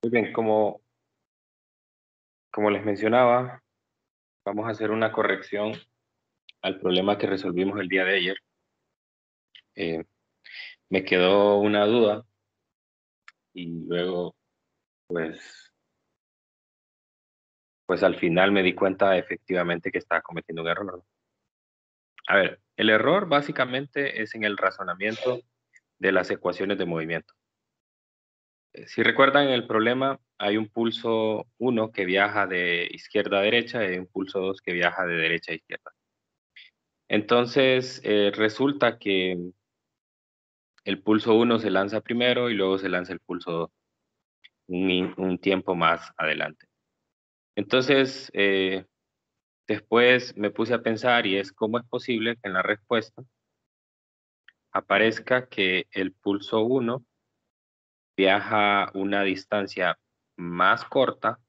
Muy bien, como les mencionaba, vamos a hacer una corrección al problema que resolvimos el día de ayer. Eh, Me quedó una duda y luego, pues, pues al final me di cuenta efectivamente que estaba cometiendo un error, ¿no? A ver, el error básicamente es en el razonamiento de las ecuaciones de movimiento. Si recuerdan el problema, hay un pulso uno que viaja de izquierda a derecha y hay un pulso 2 que viaja de derecha a izquierda. Entonces, resulta que el pulso uno se lanza primero y luego se lanza el pulso 2 un tiempo más adelante. Entonces, después me puse a pensar y es cómo es posible que en la respuesta aparezca que el pulso uno viaja una distancia más corta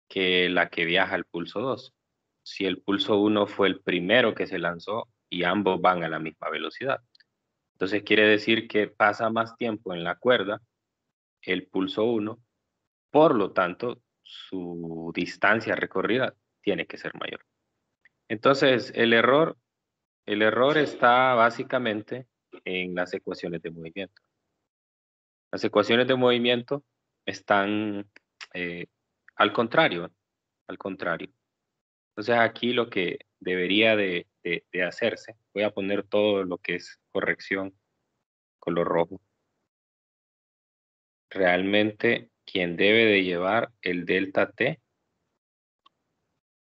que la que viaja el pulso 2. Si el pulso uno fue el primero que se lanzó y ambos van a la misma velocidad. Entonces quiere decir que pasa más tiempo en la cuerda el pulso uno. Por lo tanto, su distancia recorrida tiene que ser mayor. Entonces, el error está básicamente en las ecuaciones de movimiento. Las ecuaciones de movimiento están eh, al contrario, al contrario. Entonces, aquí lo que debería de hacerse, voy a poner todo lo que es corrección color rojo. Realmente, quien debe de llevar el delta t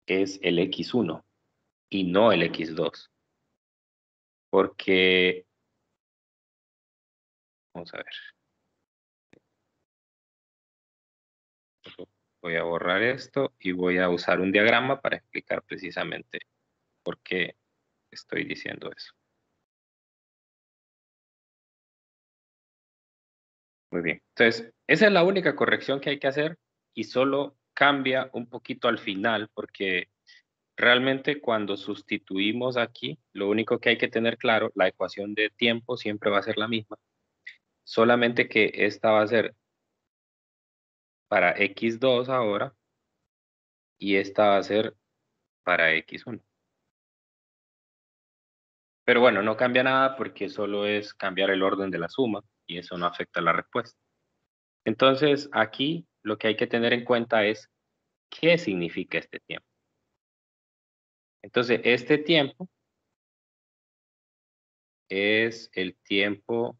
es el x1 y no el x2. Porque, vamos a ver, voy a borrar esto y voy a usar un diagrama para explicar precisamente por qué estoy diciendo eso. Muy bien. Entonces, esa es la única corrección que hay que hacer y solo cambia un poquito al final porque realmente cuando sustituimos aquí, lo único que hay que tener claro, la ecuación de tiempo siempre va a ser la misma, solamente que esta va a ser para x2 ahora y esta va a ser para x1. Pero bueno, no cambia nada porque solo es cambiar el orden de la suma y eso no afecta la respuesta. Entonces, aquí lo que hay que tener en cuenta es qué significa este tiempo. Entonces, este tiempo es el tiempo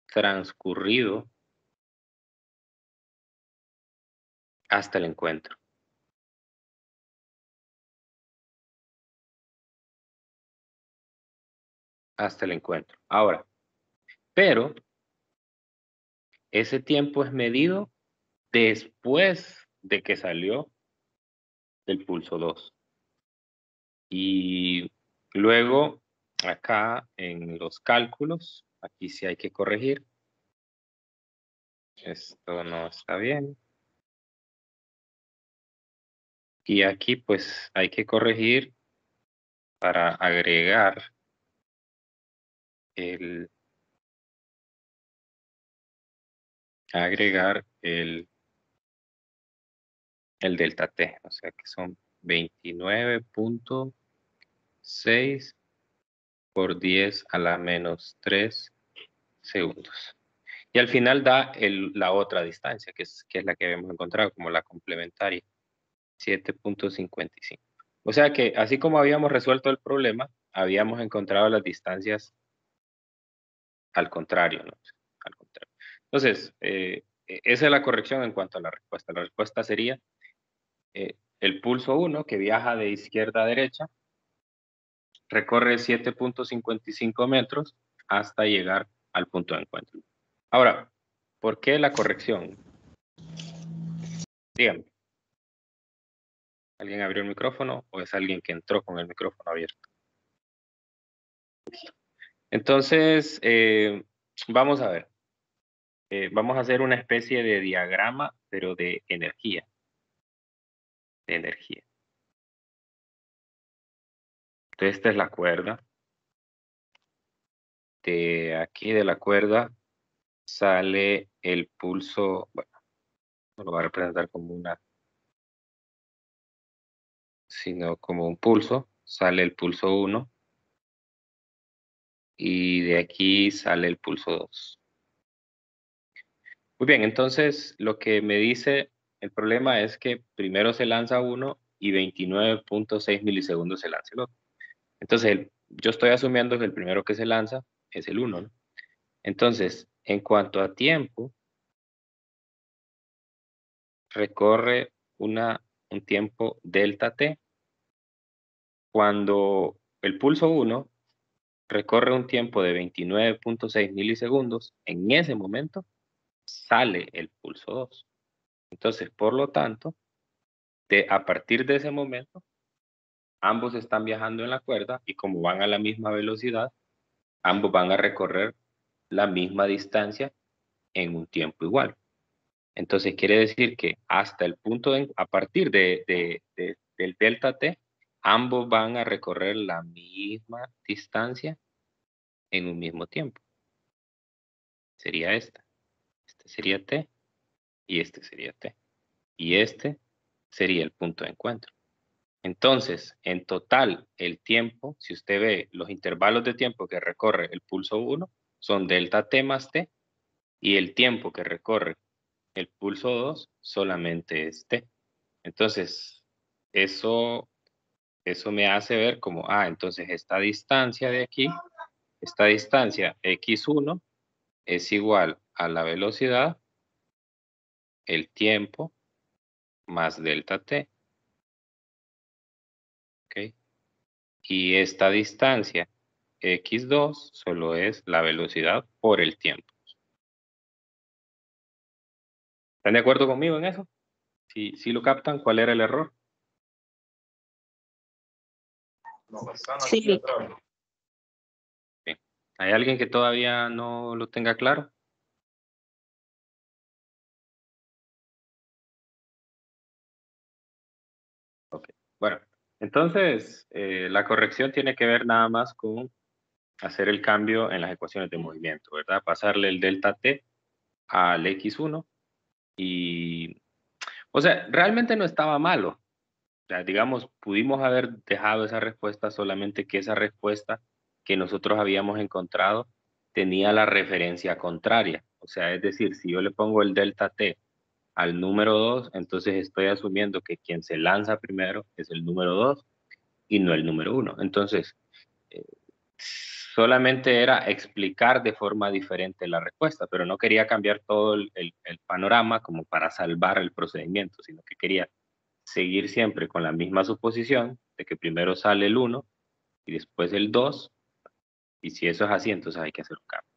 transcurrido hasta el encuentro. Hasta el encuentro. Ahora, pero ese tiempo es medido después de que salió del pulso 2. Y luego, acá en los cálculos, aquí sí hay que corregir. Esto no está bien. Y aquí pues hay que corregir para el, agregar el delta t, o sea que son 29.6 por 10 a la menos 3 segundos. Y al final da la otra distancia, que es la que habíamos encontrado como la complementaria, 7.55. O sea que así como habíamos resuelto el problema, habíamos encontrado las distancias al contrario, ¿no? Al contrario. Entonces, esa es la corrección en cuanto a la respuesta. La respuesta sería el pulso 1 que viaja de izquierda a derecha, recorre 7.55 metros hasta llegar al punto de encuentro. Ahora, ¿por qué la corrección? Dígame, ¿alguien abrió el micrófono o es alguien que entró con el micrófono abierto? Entonces, vamos a ver. Vamos a hacer una especie de diagrama, pero de energía. De energía. Entonces, esta es la cuerda. De aquí de la cuerda sale el pulso, bueno, no lo voy a representar como sino como un pulso, sale el pulso 1 y de aquí sale el pulso 2. Muy bien, entonces lo que me dice el problema es que primero se lanza uno y 29.6 milisegundos se lanza el otro. Entonces, yo estoy asumiendo que el primero que se lanza es el 1, ¿no? Entonces, en cuanto a tiempo, recorre un tiempo delta t. Cuando el pulso 1 recorre un tiempo de 29.6 milisegundos, en ese momento sale el pulso 2. Entonces, por lo tanto, a partir de ese momento, ambos están viajando en la cuerda y como van a la misma velocidad, ambos van a recorrer la misma distancia en un tiempo igual. Entonces quiere decir que hasta el punto, a partir del delta t, ambos van a recorrer la misma distancia en un mismo tiempo. Sería esta. Este sería t y este sería t. Y este sería el punto de encuentro. Entonces, en total, el tiempo, si usted ve los intervalos de tiempo que recorre el pulso 1, son delta t más t, y el tiempo que recorre el pulso 2 solamente es t. Entonces, eso me hace ver como, entonces esta distancia de aquí, esta distancia x1 es igual a la velocidad, el tiempo, más delta t, ¿ok? Y esta distancia x2 solo es la velocidad por el tiempo. ¿Están de acuerdo conmigo en eso? Si lo captan, ¿cuál era el error? Sí, Sí. ¿Hay alguien que todavía no lo tenga claro? Ok. Bueno, entonces la corrección tiene que ver nada más con hacer el cambio en las ecuaciones de movimiento, ¿verdad? Pasarle el delta t al x1 y, o sea, realmente no estaba malo. O sea, digamos, pudimos haber dejado esa respuesta, solamente que esa respuesta que nosotros habíamos encontrado tenía la referencia contraria. O sea, es decir, si yo le pongo el delta t al número 2, entonces estoy asumiendo que quien se lanza primero es el número 2 y no el número 1. Entonces, eh, solamente era explicar de forma diferente la respuesta, pero no quería cambiar todo el panorama como para salvar el procedimiento, sino que quería seguir siempre con la misma suposición de que primero sale el 1 y después el 2, y si eso es así, entonces hay que hacer un cambio.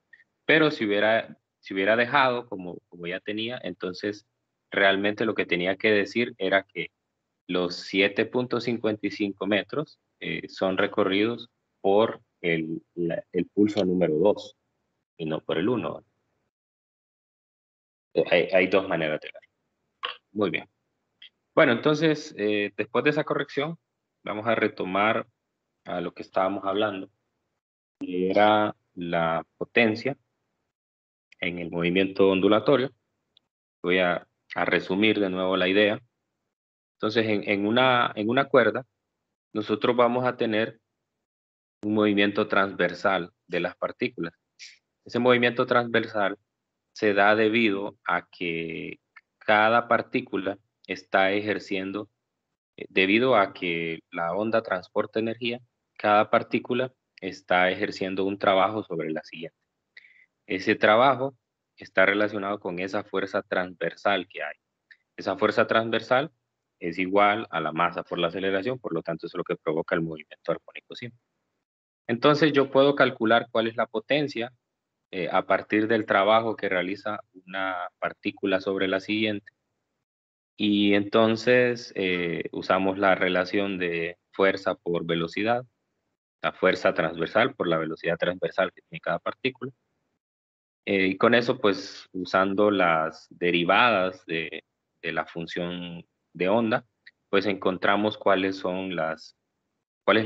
Pero si hubiera dejado como ya tenía, entonces realmente lo que tenía que decir era que los 7.55 metros son recorridos por el pulso número 2 y no por el 1. Hay dos maneras de verlo. Muy bien. Bueno, entonces, después de esa corrección, vamos a retomar a lo que estábamos hablando, que era la potencia en el movimiento ondulatorio. Voy a resumir de nuevo la idea. Entonces, en una cuerda, nosotros vamos a tener un movimiento transversal de las partículas. Ese movimiento transversal se da debido a que cada partícula está ejerciendo, debido a que la onda transporta energía, cada partícula está ejerciendo un trabajo sobre la siguiente. Ese trabajo está relacionado con esa fuerza transversal que hay. Esa fuerza transversal es igual a la masa por la aceleración, por lo tanto es lo que provoca el movimiento armónico simple. Entonces yo puedo calcular cuál es la potencia a partir del trabajo que realiza una partícula sobre la siguiente. Y entonces usamos la relación de fuerza por velocidad, la fuerza transversal por la velocidad transversal que tiene cada partícula. Y con eso, pues usando las derivadas de la función de onda, pues encontramos cuál es la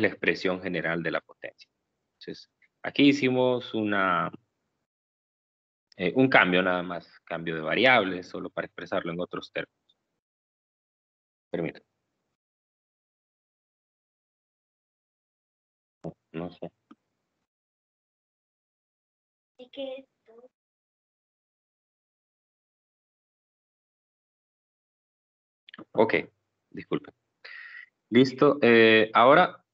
expresión general de la potencia. Entonces, aquí hicimos Un cambio nada más, cambio de variable, solo para expresarlo en otros términos. Permítame. No sé. Ok, disculpe. Listo. Ahora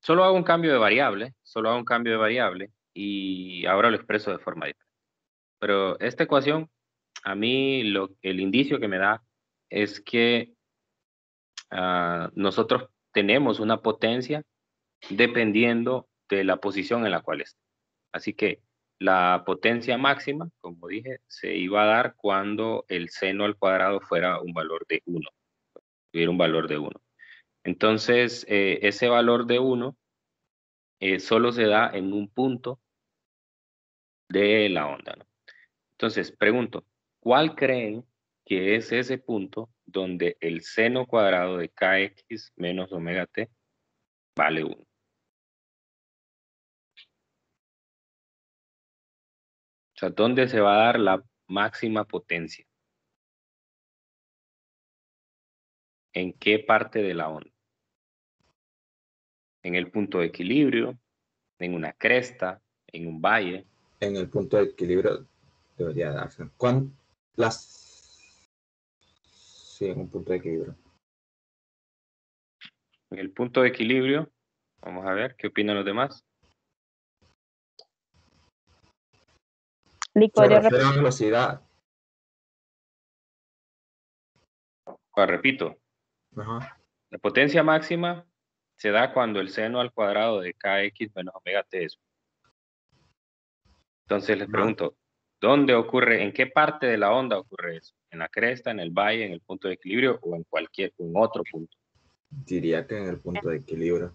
solo hago un cambio de variable, y ahora lo expreso de forma diferente. Pero esta ecuación, a mí el indicio que me da es que nosotros tenemos una potencia dependiendo de la posición en la cual está. Así que la potencia máxima, como dije, se iba a dar cuando el seno al cuadrado fuera un valor de 1, tuviera un valor de 1. Entonces, ese valor de 1 solo se da en un punto de la onda, ¿no? Entonces, pregunto, ¿cuál creen que es ese punto donde el seno cuadrado de kx menos omega t vale 1? O sea, ¿dónde se va a dar la máxima potencia? ¿En qué parte de la onda? ¿En el punto de equilibrio? ¿En una cresta? ¿En un valle? En el punto de equilibrio debería darse. Sí, en un punto de equilibrio. En el punto de equilibrio, vamos a ver, ¿qué opinan los demás? Se refiere a velocidad. Repito, Ajá. la potencia máxima se da cuando el seno al cuadrado de kx menos omega t es 1. Entonces les pregunto, ¿dónde ocurre, en qué parte de la onda ocurre eso? ¿En la cresta, en el valle, en el punto de equilibrio o en en otro punto? Diría que en el punto de equilibrio.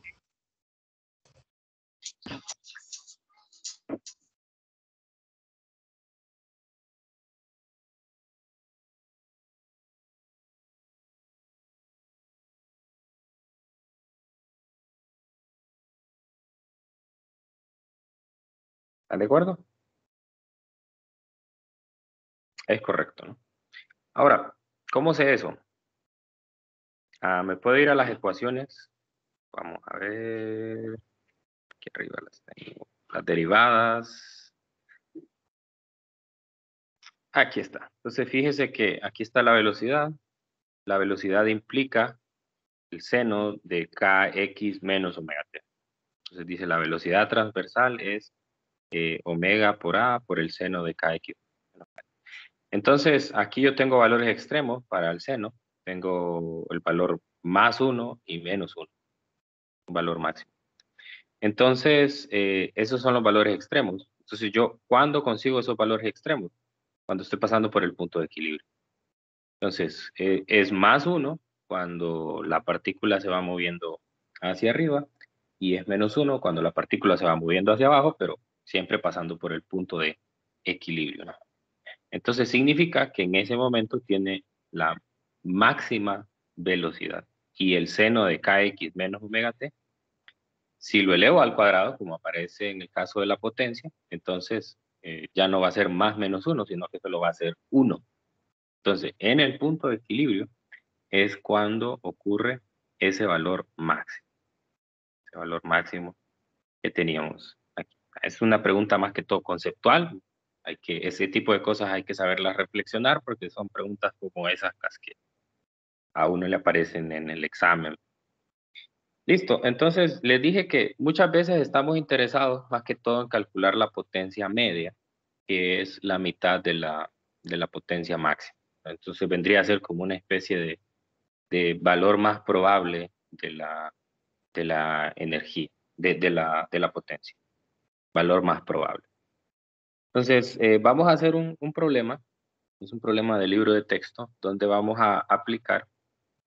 ¿Están de acuerdo? Es correcto, ¿no? Ahora, ¿cómo sé eso? ¿Me puedo ir a las ecuaciones? Vamos a ver. Aquí arriba las tengo. Las derivadas. Aquí está. Entonces, fíjese que aquí está la velocidad. La velocidad implica el seno de kx menos omega t. Entonces dice la velocidad transversal es omega por a por el seno de kx. Entonces, aquí yo tengo valores extremos para el seno. Tengo el valor más 1 y menos 1. Un valor máximo. Entonces, esos son los valores extremos. Entonces, ¿cuándo consigo esos valores extremos? Cuando estoy pasando por el punto de equilibrio. Entonces, es más 1 cuando la partícula se va moviendo hacia arriba y es menos 1 cuando la partícula se va moviendo hacia abajo, pero siempre pasando por el punto de equilibrio, ¿no? Entonces, significa que en ese momento tiene la máxima velocidad y el seno de kx menos omega t. Si lo elevo al cuadrado, como aparece en el caso de la potencia, entonces ya no va a ser más menos 1, sino que solo va a ser 1. Entonces, en el punto de equilibrio es cuando ocurre ese valor máximo que teníamos aquí. Es una pregunta más que todo conceptual. Ese tipo de cosas hay que saberlas reflexionar porque son preguntas como esas las que a uno le aparecen en el examen. Listo, entonces les dije que muchas veces estamos interesados más que todo en calcular la potencia media, que es la mitad de la potencia máxima. Entonces vendría a ser como una especie de valor más probable de la energía, de la potencia, valor más probable. Entonces vamos a hacer un problema, es un problema de libro de texto, donde vamos a aplicar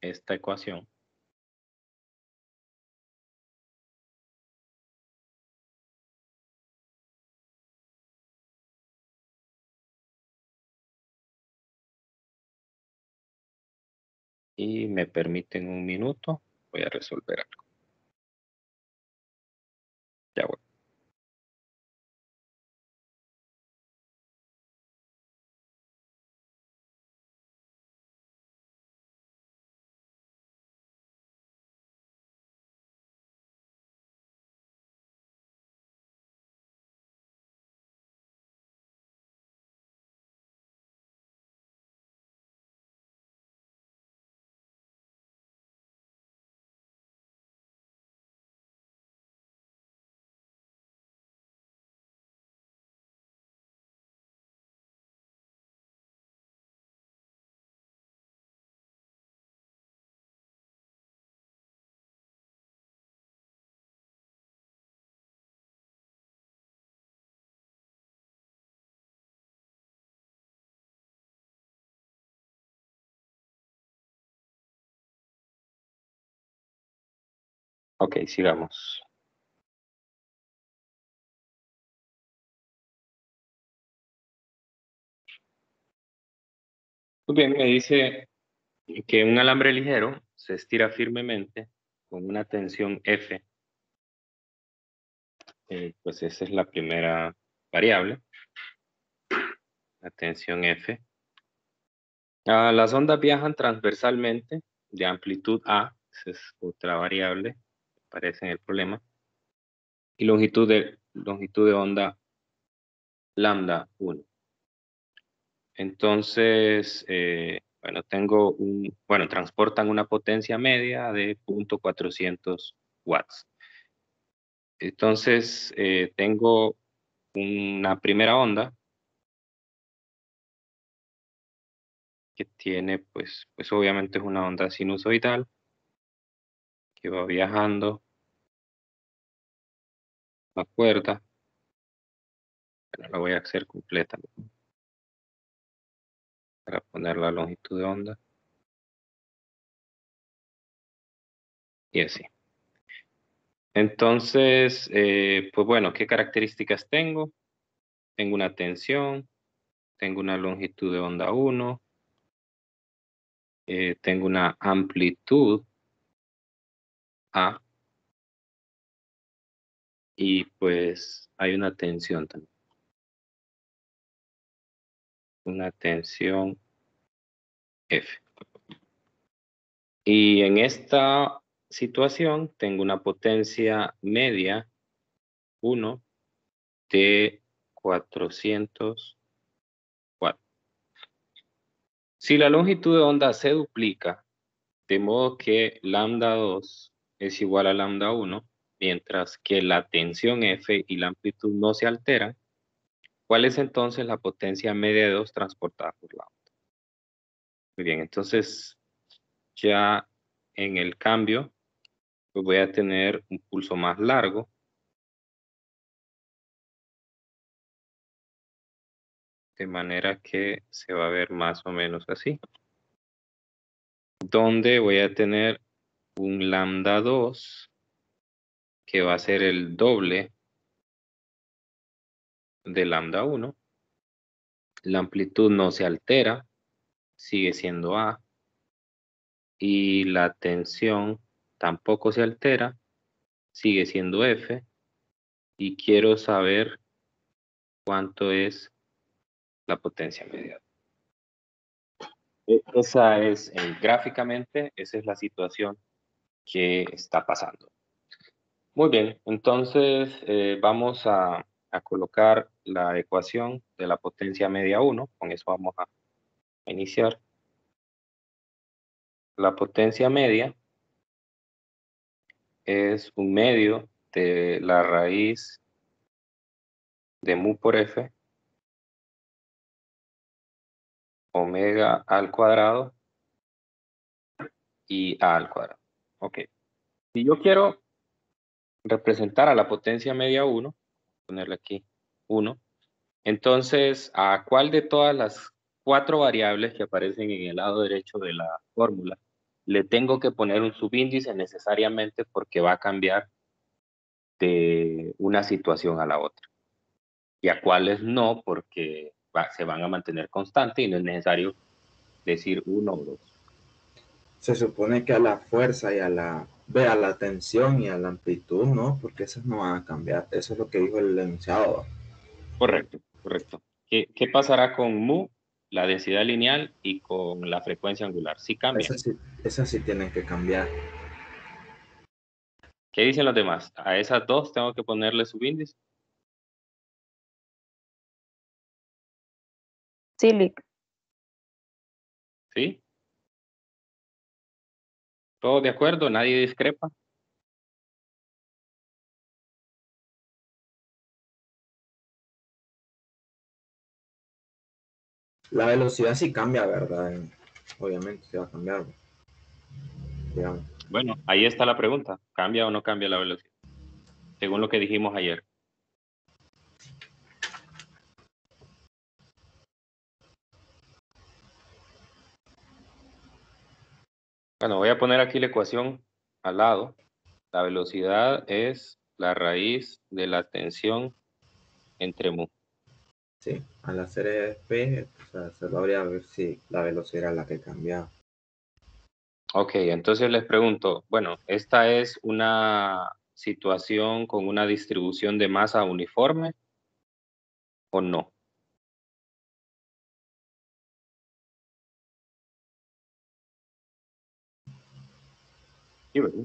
esta ecuación. Y me permiten un minuto, voy a resolver algo. Ya voy. Ok, sigamos. Muy bien, me dice que un alambre ligero se estira firmemente con una tensión F. Pues esa es la primera variable, la tensión F. Las ondas viajan transversalmente de amplitud A, esa es otra variable, aparece en el problema, y longitud de onda lambda 1. Entonces, bueno, transportan una potencia media de 0.400 watts. Entonces, tengo una primera onda que tiene, pues obviamente es una onda sinusoidal que va viajando la cuerda. Bueno, la voy a hacer completa para poner la longitud de onda. Y así. Entonces, pues bueno, ¿qué características tengo? Tengo una tensión, tengo una longitud de onda 1, tengo una amplitud A y pues hay una tensión también. Una tensión F. Y en esta situación tengo una potencia media 1 de 400 watts. Si la longitud de onda se duplica, de modo que lambda 2 es igual a lambda 1, mientras que la tensión F y la amplitud no se alteran, ¿cuál es entonces la potencia media de 2 transportada por la onda? Muy bien, entonces ya en el cambio pues voy a tener un pulso más largo. De manera que se va a ver más o menos así. Donde voy a tener un lambda 2 que va a ser el doble de lambda 1. La amplitud no se altera, sigue siendo A. Y la tensión tampoco se altera, sigue siendo F. Y quiero saber cuánto es la potencia media. Esa es, gráficamente, esa es la situación que está pasando. Muy bien, entonces vamos a colocar la ecuación de la potencia media 1. Con eso vamos a iniciar. La potencia media es un medio de la raíz de mu por f, omega al cuadrado y a al cuadrado. Ok. Si yo quiero representar a la potencia media 1, ponerle aquí 1, entonces, ¿a cuál de todas las 4 variables que aparecen en el lado derecho de la fórmula le tengo que poner un subíndice necesariamente porque va a cambiar de una situación a la otra? Y a cuáles no, porque se van a mantener constantes y no es necesario decir 1 o 2. Se supone que a la fuerza y a la tensión y a la amplitud, ¿no? Porque esas no van a cambiar. Eso es lo que dijo el enunciado. Correcto, correcto. ¿Qué pasará con mu, la densidad lineal, y con la frecuencia angular? Sí cambian. Esas sí tienen que cambiar. ¿Qué dicen los demás? ¿A esas dos tengo que ponerle subíndice? Sí, Lick. ¿Sí? ¿Todos de acuerdo? ¿Nadie discrepa? La velocidad sí cambia, ¿verdad? Obviamente se va a cambiar, digamos. Bueno, ahí está la pregunta. ¿Cambia o no cambia la velocidad? Según lo que dijimos ayer. Bueno, voy a poner aquí la ecuación al lado. La velocidad es la raíz de la tensión entre mu. Sí, al hacer P, o sea, se habría ver si la velocidad era la que cambiaba. Ok, entonces les pregunto, bueno, ¿esta es una situación con una distribución de masa uniforme o no? Sí, ¿verdad?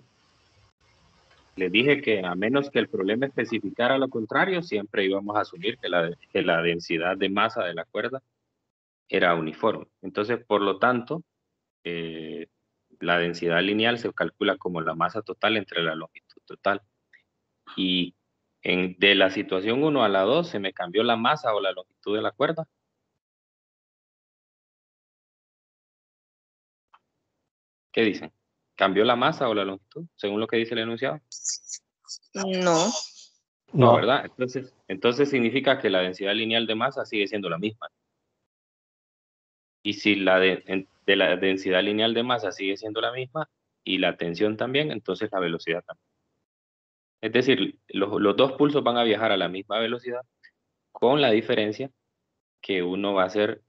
Les dije que a menos que el problema especificara lo contrario, siempre íbamos a asumir que la densidad de masa de la cuerda era uniforme. Entonces, por lo tanto, eh, la densidad lineal se calcula como la masa total entre la longitud total. Y de la situación 1 a la 2 se me cambió la masa o la longitud de la cuerda. ¿Qué dicen? ¿Cambió la masa o la longitud según lo que dice el enunciado? No. No, No, ¿verdad? Entonces significa que la densidad lineal de masa sigue siendo la misma. Y si de la densidad lineal de masa sigue siendo la misma y la tensión también, entonces la velocidad también. Es decir, los dos pulsos van a viajar a la misma velocidad con la diferencia que uno va a ser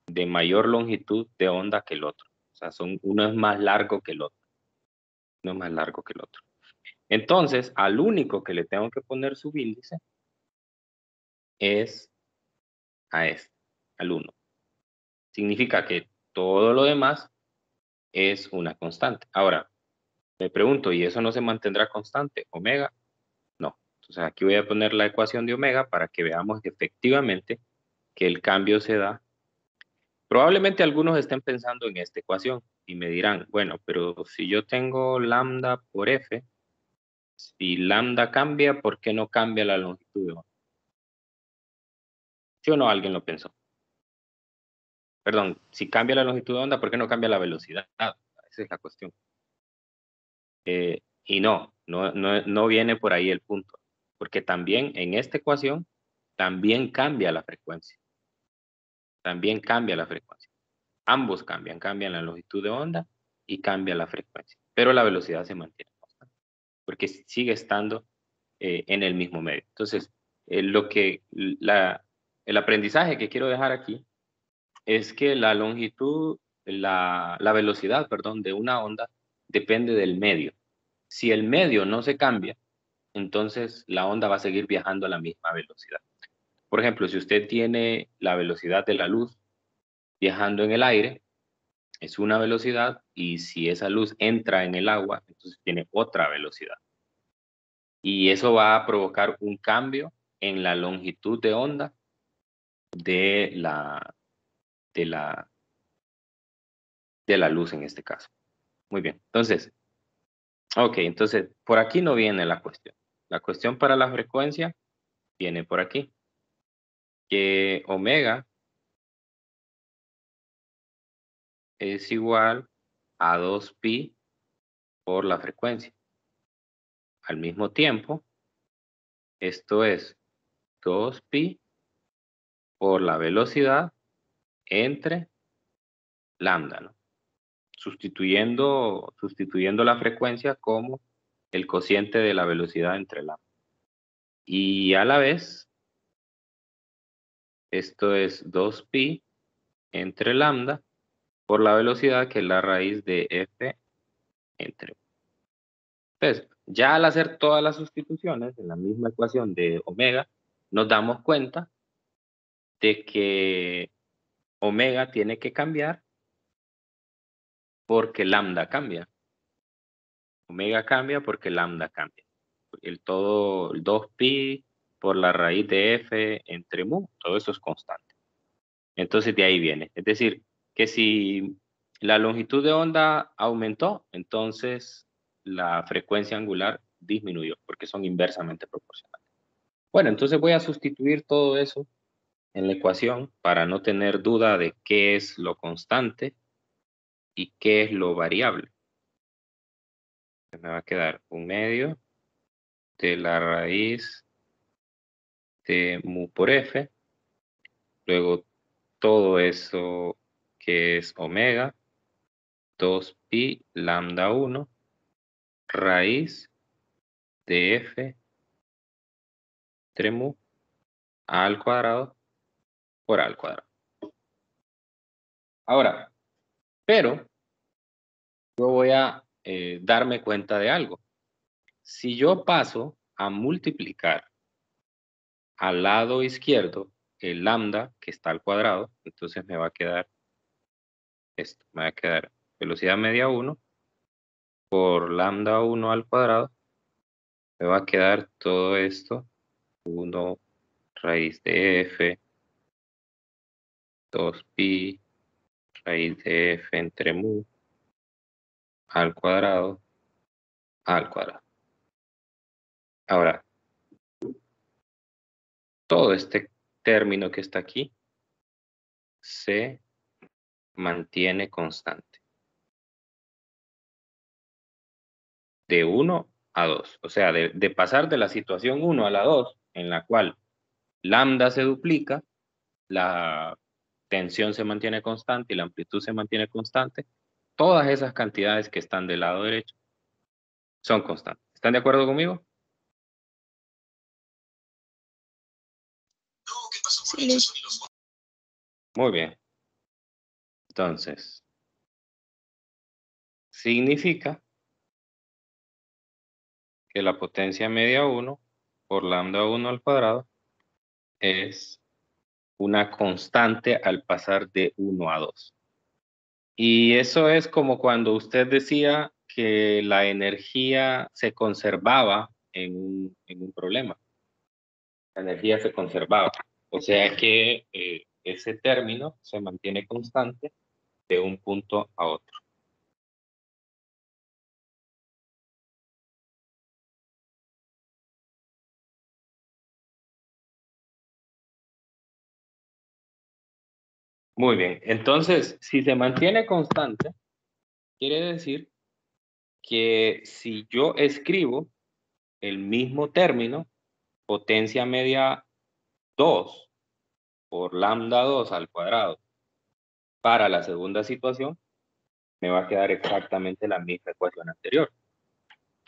de mayor longitud de onda que el otro. O sea, uno es más largo que el otro. Uno es más largo que el otro. Entonces, al único que le tengo que poner subíndice es a este, al 1. Significa que todo lo demás es una constante. Ahora, me pregunto, ¿y eso no se mantendrá constante? ¿Omega? No. Entonces aquí voy a poner la ecuación de omega para que veamos efectivamente que el cambio se da. Probablemente algunos estén pensando en esta ecuación y me dirán, bueno, pero si yo tengo lambda por f, si lambda cambia, ¿por qué no cambia la longitud de onda? ¿Sí o no alguien lo pensó? Perdón, si cambia la longitud de onda, ¿por qué no cambia la velocidad? Esa es la cuestión. Y no viene por ahí el punto, porque también en esta ecuación también cambia la frecuencia. También cambia la frecuencia. Ambos cambian la longitud de onda y cambia la frecuencia, pero la velocidad se mantiene constante, porque sigue estando en el mismo medio. Entonces, el aprendizaje que quiero dejar aquí es que la longitud, la velocidad, perdón, de una onda depende del medio. Si el medio no se cambia, entonces la onda va a seguir viajando a la misma velocidad. Por ejemplo, si usted tiene la velocidad de la luz viajando en el aire, es una velocidad, y si esa luz entra en el agua, entonces tiene otra velocidad. Y eso va a provocar un cambio en la longitud de onda de de la, de la luz en este caso. Muy bien, entonces, ok, entonces por aquí no viene la cuestión. La cuestión para la frecuencia viene por aquí, que omega es igual a 2pi por la frecuencia. Al mismo tiempo, esto es 2pi por la velocidad entre lambda, ¿no? Sustituyendo la frecuencia como el cociente de la velocidad entre lambda. Y a la vez, esto es 2pi entre lambda por la velocidad, que es la raíz de f entre. Entonces, ya al hacer todas las sustituciones en la misma ecuación de omega, nos damos cuenta de que omega tiene que cambiar porque lambda cambia. Omega cambia porque lambda cambia. El 2pi por la raíz de f entre mu, todo eso es constante. Entonces de ahí viene. Es decir, que si la longitud de onda aumentó, entonces la frecuencia angular disminuyó, porque son inversamente proporcionales. Bueno, entonces voy a sustituir todo eso en la ecuación para no tener duda de qué es lo constante y qué es lo variable. Me va a quedar un medio de la raíz de mu por f, luego todo eso que es omega, 2pi lambda 1, raíz de f entre mu a al cuadrado por a al cuadrado. Ahora, pero yo voy a darme cuenta de algo. Si yo paso a multiplicar al lado izquierdo el lambda que está al cuadrado, entonces me va a quedar esto, me va a quedar velocidad media 1 por lambda 1 al cuadrado, me va a quedar todo esto, 1 raíz de f, 2pi raíz de f entre mu al cuadrado. Ahora, todo este término que está aquí se mantiene constante. De 1 a 2. O sea, de pasar de la situación 1 a la 2, en la cual lambda se duplica, la tensión se mantiene constante y la amplitud se mantiene constante, todas esas cantidades que están del lado derecho son constantes. ¿Están de acuerdo conmigo? Sí. Muy bien. Entonces, significa que la potencia media 1 por lambda 1 al cuadrado es una constante al pasar de 1 a 2. Y eso es como cuando usted decía que la energía se conservaba en un problema. La energía se conservaba. O sea que ese término se mantiene constante de un punto a otro. Muy bien. Entonces, si se mantiene constante, quiere decir que si yo escribo el mismo término, potencia media 2 por lambda 2 al cuadrado, para la segunda situación, me va a quedar exactamente la misma ecuación anterior,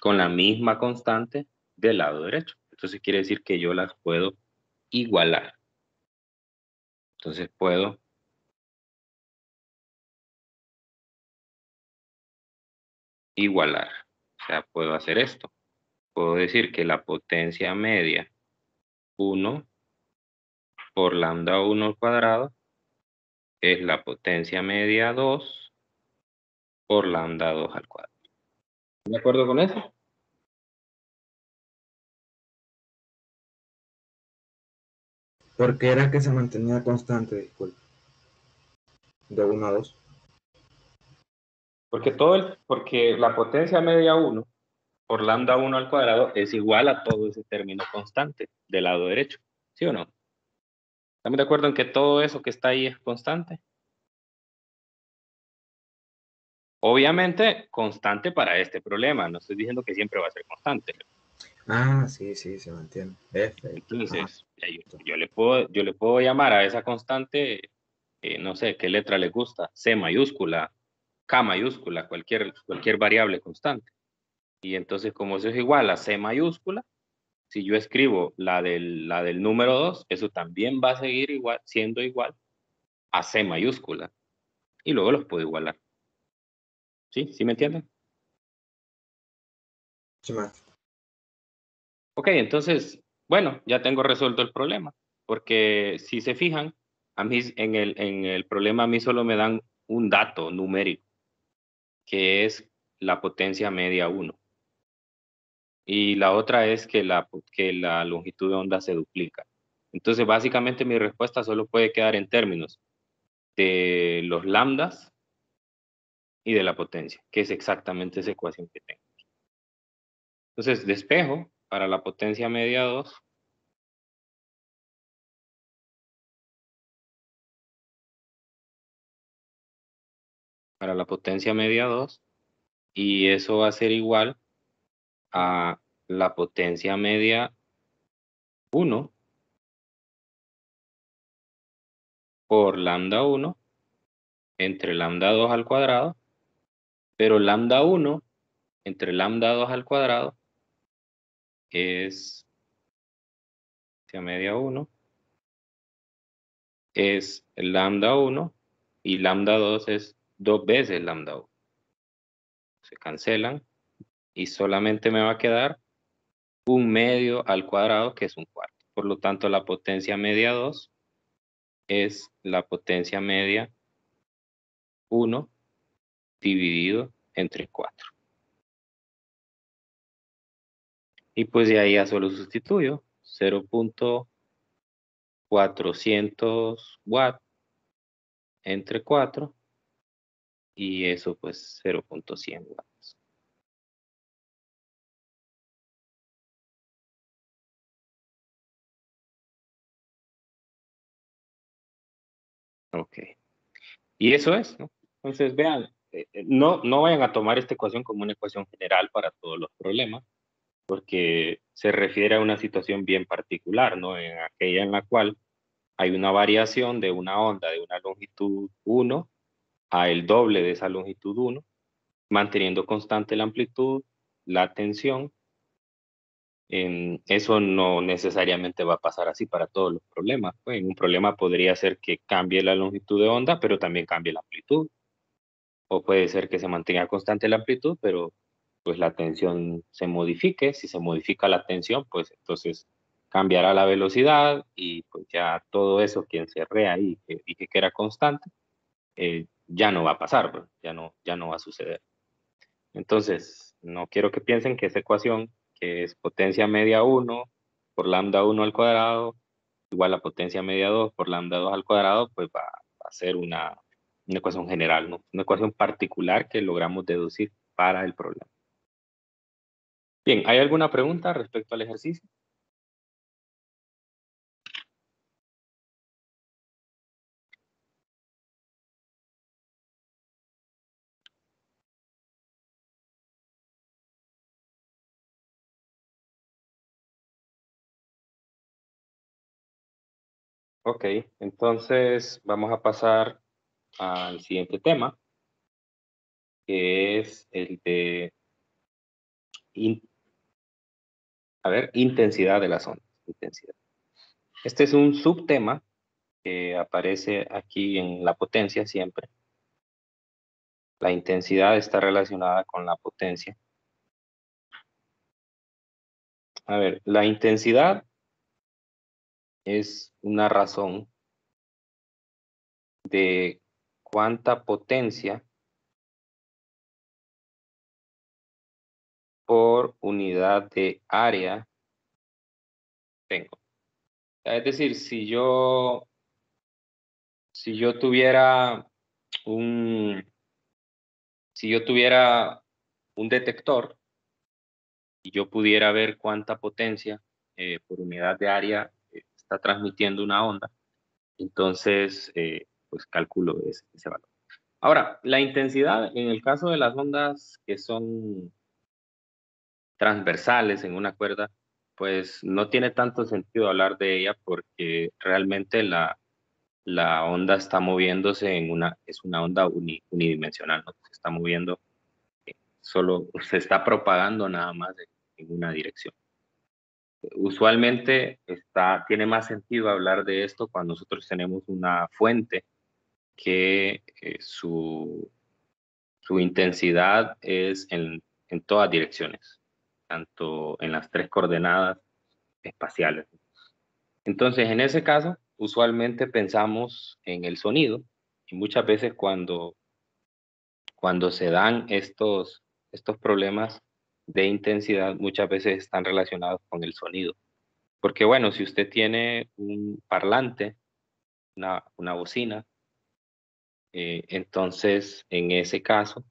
con la misma constante del lado derecho. Entonces quiere decir que yo las puedo igualar. Entonces puedo igualar. O sea, puedo hacer esto. Puedo decir que la potencia media 1 por lambda 1 al cuadrado es la potencia media 2 por lambda 2 al cuadrado. ¿De acuerdo con eso? ¿Por qué era que se mantenía constante? Disculpe. De 1 a 2. Porque la potencia media 1 por lambda 1 al cuadrado es igual a todo ese término constante del lado derecho. ¿Sí o no? ¿Estamos de acuerdo en que todo eso que está ahí es constante? Obviamente, constante para este problema. No estoy diciendo que siempre va a ser constante. Ah, sí, sí, se mantiene. F. Entonces, yo le puedo llamar a esa constante, no sé, ¿qué letra le gusta? C mayúscula, K mayúscula, cualquier variable constante. Y entonces, como eso es igual a C mayúscula, si yo escribo la del número 2, eso también va a seguir igual, siendo igual a C mayúscula. Y luego los puedo igualar. ¿Sí? ¿Sí me entienden? Sí, maestro. Ok, entonces, bueno, ya tengo resuelto el problema. Porque si se fijan, a mí en el problema a mí solo me dan un dato numérico, que es la potencia media 1. Y la otra es que la longitud de onda se duplica. Entonces, básicamente mi respuesta solo puede quedar en términos de los lambdas y de la potencia, que es exactamente esa ecuación que tengo. Entonces, despejo para la potencia media 2. Para la potencia media 2. Y eso va a ser igual a la potencia media 1 por lambda 1 entre lambda 2 al cuadrado, pero lambda 1 entre lambda 2 al cuadrado es potencia media 1, es lambda 1 y lambda 2 es 2 veces lambda 1. Se cancelan y solamente me va a quedar un medio al cuadrado, que es un cuarto. Por lo tanto, la potencia media 2 es la potencia media 1 dividido entre 4. Y pues de ahí ya solo sustituyo 0.400 watts entre 4 y eso pues 0.100 watts. Ok. Y eso es, ¿no? Entonces vean, no vayan a tomar esta ecuación como una ecuación general para todos los problemas, porque se refiere a una situación bien particular, ¿no? En aquella en la cual hay una variación de una onda de una longitud 1 a el doble de esa longitud 1, manteniendo constante la amplitud, la tensión. Eso no necesariamente va a pasar así para todos los problemas. Pues, en un problema podría ser que cambie la longitud de onda, pero también cambie la amplitud. O puede ser que se mantenga constante la amplitud, pero pues la tensión se modifique. Si se modifica la tensión, pues entonces cambiará la velocidad y pues ya todo eso que encerré ahí y que era constante, ya no va a pasar, pues, ya no va a suceder. Entonces, no quiero que piensen que esa ecuación, que es potencia media 1 por lambda 1 al cuadrado, igual a potencia media 2 por lambda 2 al cuadrado, pues va a ser una ecuación general, ¿no? Una ecuación particular que logramos deducir para el problema. Bien, ¿hay alguna pregunta respecto al ejercicio? Ok, entonces vamos a pasar al siguiente tema, que es el de intensidad de las ondas. Intensidad. Este es un subtema que aparece aquí en la potencia siempre. La intensidad está relacionada con la potencia. A ver, la intensidad es una razón de cuánta potencia por unidad de área tengo. Es decir, si yo tuviera un, si yo tuviera un detector y yo pudiera ver cuánta potencia por unidad de área está transmitiendo una onda, entonces pues calculo ese valor. Ahora, la intensidad en el caso de las ondas que son transversales en una cuerda, pues no tiene tanto sentido hablar de ella porque realmente la onda está moviéndose es una onda unidimensional, ¿no? Se está moviendo, solo se está propagando nada más en una dirección. Usualmente tiene más sentido hablar de esto cuando nosotros tenemos una fuente que su intensidad es en todas direcciones, tanto en las 3 coordenadas espaciales. Entonces, en ese caso, usualmente pensamos en el sonido y muchas veces cuando se dan estos problemas de intensidad, muchas veces están relacionados con el sonido. Porque bueno, si usted tiene un parlante, una bocina, entonces en ese caso,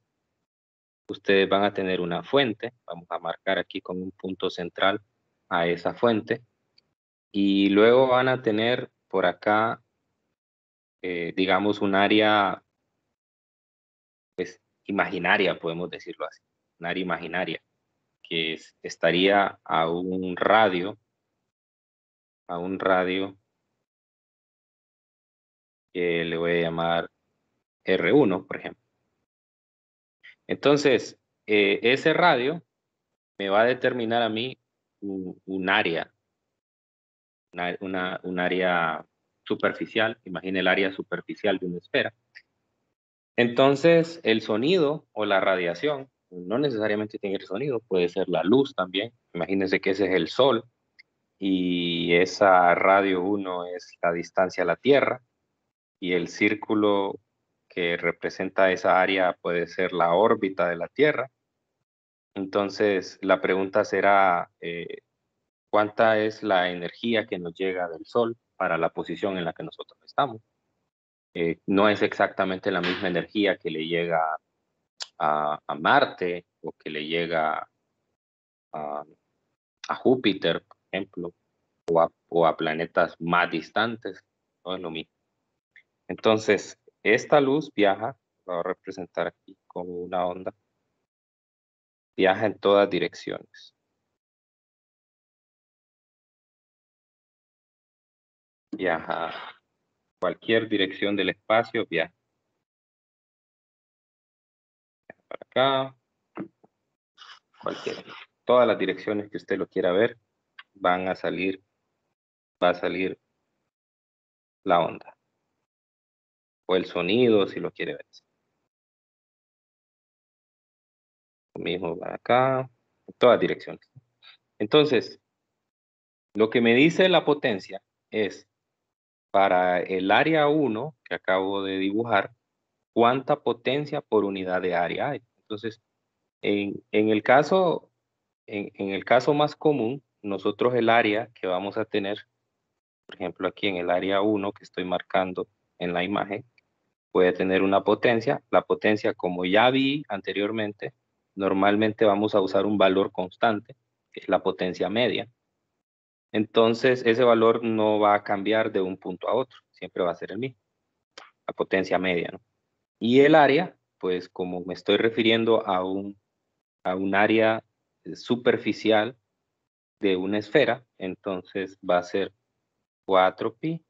ustedes van a tener una fuente, vamos a marcar aquí con un punto central a esa fuente, y luego van a tener por acá, digamos, un área pues, imaginaria, podemos decirlo así, un área imaginaria, que estaría a un radio que le voy a llamar R1, por ejemplo. Entonces, ese radio me va a determinar a mí un área, un área superficial. Imagine el área superficial de una esfera. Entonces, el sonido o la radiación, no necesariamente tiene el sonido, puede ser la luz también. Imagínense que ese es el Sol y esa radio 1 es la distancia a la Tierra y el círculo que representa esa área puede ser la órbita de la Tierra. Entonces, la pregunta será, ¿cuánta es la energía que nos llega del Sol para la posición en la que nosotros estamos? No es exactamente la misma energía que le llega a Marte o que le llega a, a Júpiter, por ejemplo, o a planetas más distantes, no es lo mismo. Entonces, esta luz viaja, la voy a representar aquí como una onda, viaja en todas direcciones. Viaja cualquier dirección del espacio, viaja para acá, cualquiera. Todas las direcciones que usted lo quiera ver, va a salir la onda. O el sonido, si lo quiere ver. Lo mismo va acá, en todas direcciones. Entonces, lo que me dice la potencia es, para el área 1 que acabo de dibujar, cuánta potencia por unidad de área hay. Entonces, en el caso más común, nosotros el área que vamos a tener, por ejemplo, aquí en el área 1 que estoy marcando en la imagen, puede tener una potencia. La potencia, como ya vi anteriormente, normalmente vamos a usar un valor constante, que es la potencia media. Entonces, ese valor no va a cambiar de un punto a otro, siempre va a ser el mismo, la potencia media, ¿no? Y el área, pues como me estoy refiriendo a un área superficial de una esfera, entonces va a ser 4pi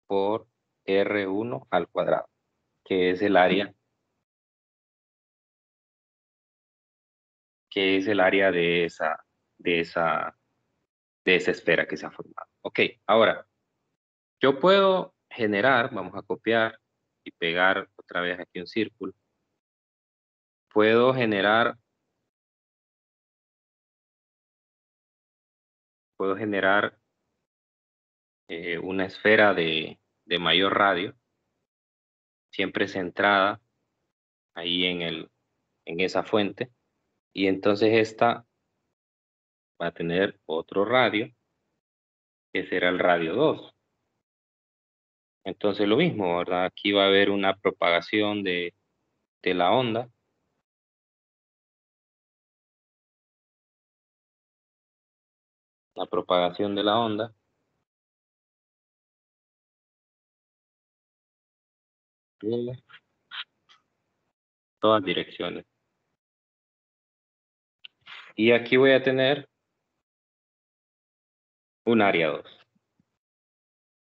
por R1 al cuadrado, que es el área, de esa esfera que se ha formado. Ok, ahora, yo puedo generar, vamos a copiar y pegar otra vez aquí un círculo. Puedo generar una esfera de mayor radio, siempre centrada ahí en esa fuente, y entonces esta va a tener otro radio, que será el radio 2. Entonces lo mismo, ¿verdad? Aquí va a haber una propagación de la onda. La propagación de la onda. En todas direcciones. Y aquí voy a tener un área 2.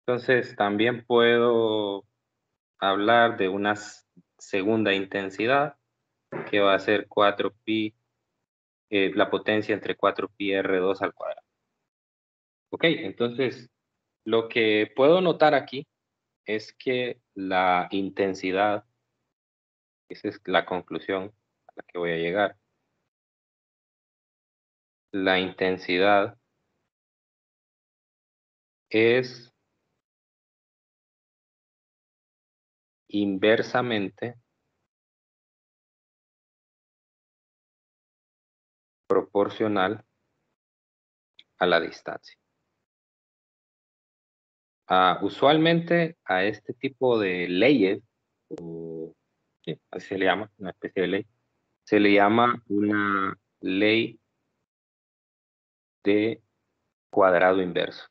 Entonces también puedo hablar de una segunda intensidad que va a ser 4pi, la potencia entre 4pi R2 al cuadrado. Ok, entonces lo que puedo notar aquí es que la intensidad, esa es la conclusión a la que voy a llegar, la intensidad es inversamente proporcional a la distancia. Usualmente a este tipo de leyes, sí, así se le llama, una especie de ley, se le llama una ley de cuadrado inverso.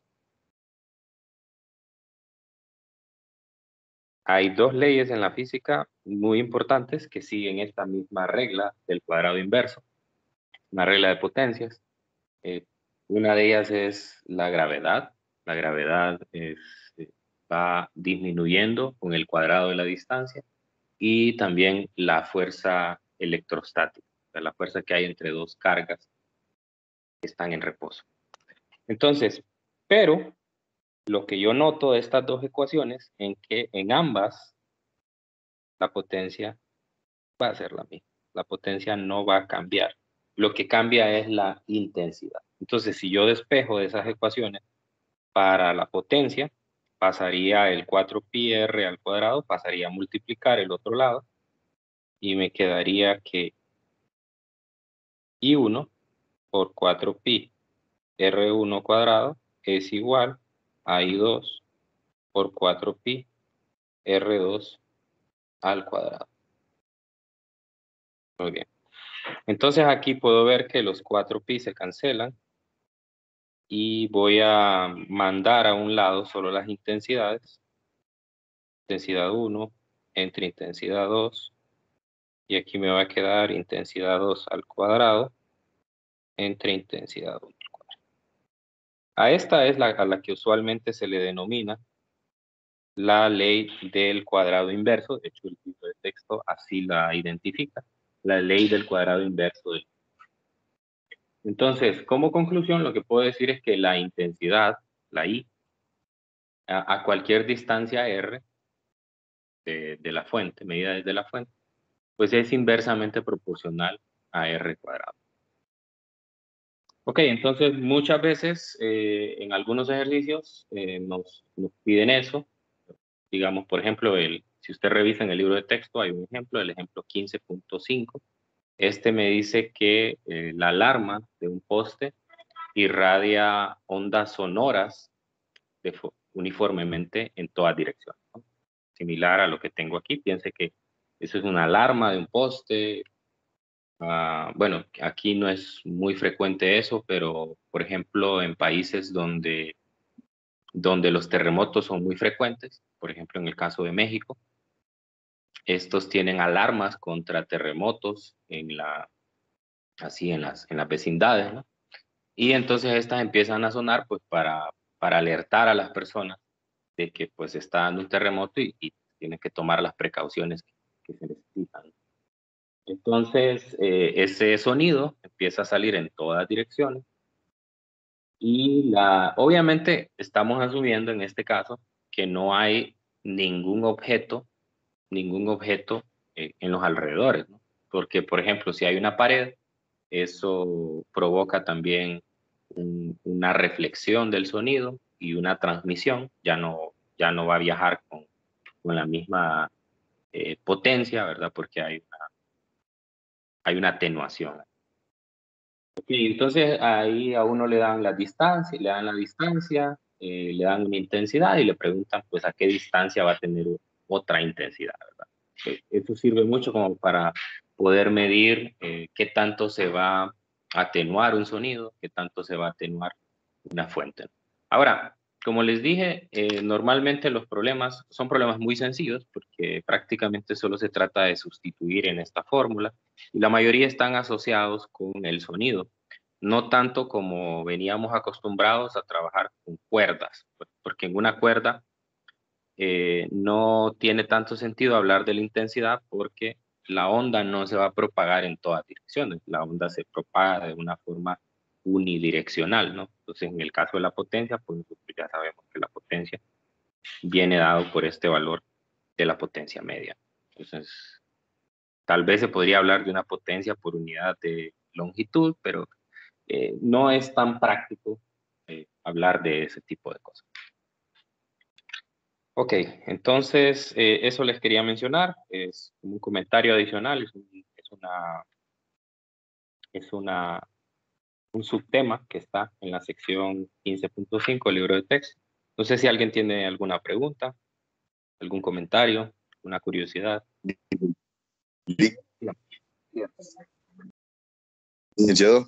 Hay dos leyes en la física muy importantes que siguen esta misma regla del cuadrado inverso, una regla de potencias. Eh, una de ellas es la gravedad. La gravedad va disminuyendo con el cuadrado de la distancia, y también la fuerza electrostática, o sea, la fuerza que hay entre dos cargas están en reposo. Entonces, pero lo que yo noto de estas dos ecuaciones en que en ambas la potencia va a ser la misma. La potencia no va a cambiar. Lo que cambia es la intensidad. Entonces, si yo despejo de esas ecuaciones para la potencia, pasaría el 4πr al cuadrado, pasaría a multiplicar el otro lado y me quedaría que I1 por 4pi R1 cuadrado es igual a I2 por 4pi R2 al cuadrado. Muy bien. Entonces aquí puedo ver que los 4pi se cancelan y voy a mandar a un lado solo las intensidades. Intensidad 1 entre intensidad 2 y aquí me va a quedar intensidad 2 al cuadrado entre intensidad 1 al cuadrado. A esta es a la que usualmente se le denomina la ley del cuadrado inverso. De hecho, el libro de texto así la identifica. La ley del cuadrado inverso. Entonces, como conclusión, lo que puedo decir es que la intensidad, la I, a cualquier distancia R de la fuente, medida desde la fuente, pues es inversamente proporcional a R cuadrado. Ok, entonces muchas veces en algunos ejercicios nos piden eso. Digamos, por ejemplo, si usted revisa en el libro de texto, hay un ejemplo, el ejemplo 15.5. Este me dice que la alarma de un poste irradia ondas sonoras uniformemente en todas direcciones, ¿no? Similar a lo que tengo aquí, piense que eso es una alarma de un poste. Bueno, aquí no es muy frecuente eso, pero por ejemplo en países donde los terremotos son muy frecuentes, por ejemplo en el caso de México, estos tienen alarmas contra terremotos así en las vecindades, ¿no? Y entonces estas empiezan a sonar pues para alertar a las personas de que pues está dando un terremoto y tienen que tomar las precauciones que se necesitan. Entonces ese sonido empieza a salir en todas direcciones y obviamente estamos asumiendo en este caso que no hay ningún objeto en los alrededores, ¿no? Porque, por ejemplo, si hay una pared, eso provoca también una reflexión del sonido y una transmisión, ya no va a viajar con la misma potencia, ¿verdad? Porque hay una atenuación. Okay, entonces ahí a uno le dan la distancia, le dan una intensidad y le preguntan pues a qué distancia va a tener otra intensidad, ¿verdad? Eso sirve mucho como para poder medir qué tanto se va a atenuar un sonido, qué tanto se va a atenuar una fuente. Ahora, como les dije, normalmente los problemas son problemas muy sencillos porque prácticamente solo se trata de sustituir en esta fórmula y la mayoría están asociados con el sonido, no tanto como veníamos acostumbrados a trabajar con cuerdas, porque en una cuerda no tiene tanto sentido hablar de la intensidad porque la onda no se va a propagar en todas direcciones, la onda se propaga de una forma unidireccional, ¿no? Entonces, en el caso de la potencia, pues nosotros ya sabemos que la potencia viene dado por este valor de la potencia media. Entonces, tal vez se podría hablar de una potencia por unidad de longitud, pero no es tan práctico hablar de ese tipo de cosas. Ok, entonces eso les quería mencionar, es un comentario adicional, un subtema que está en la sección 15.5 del libro de texto. No sé si alguien tiene alguna pregunta, algún comentario, una curiosidad. Yo,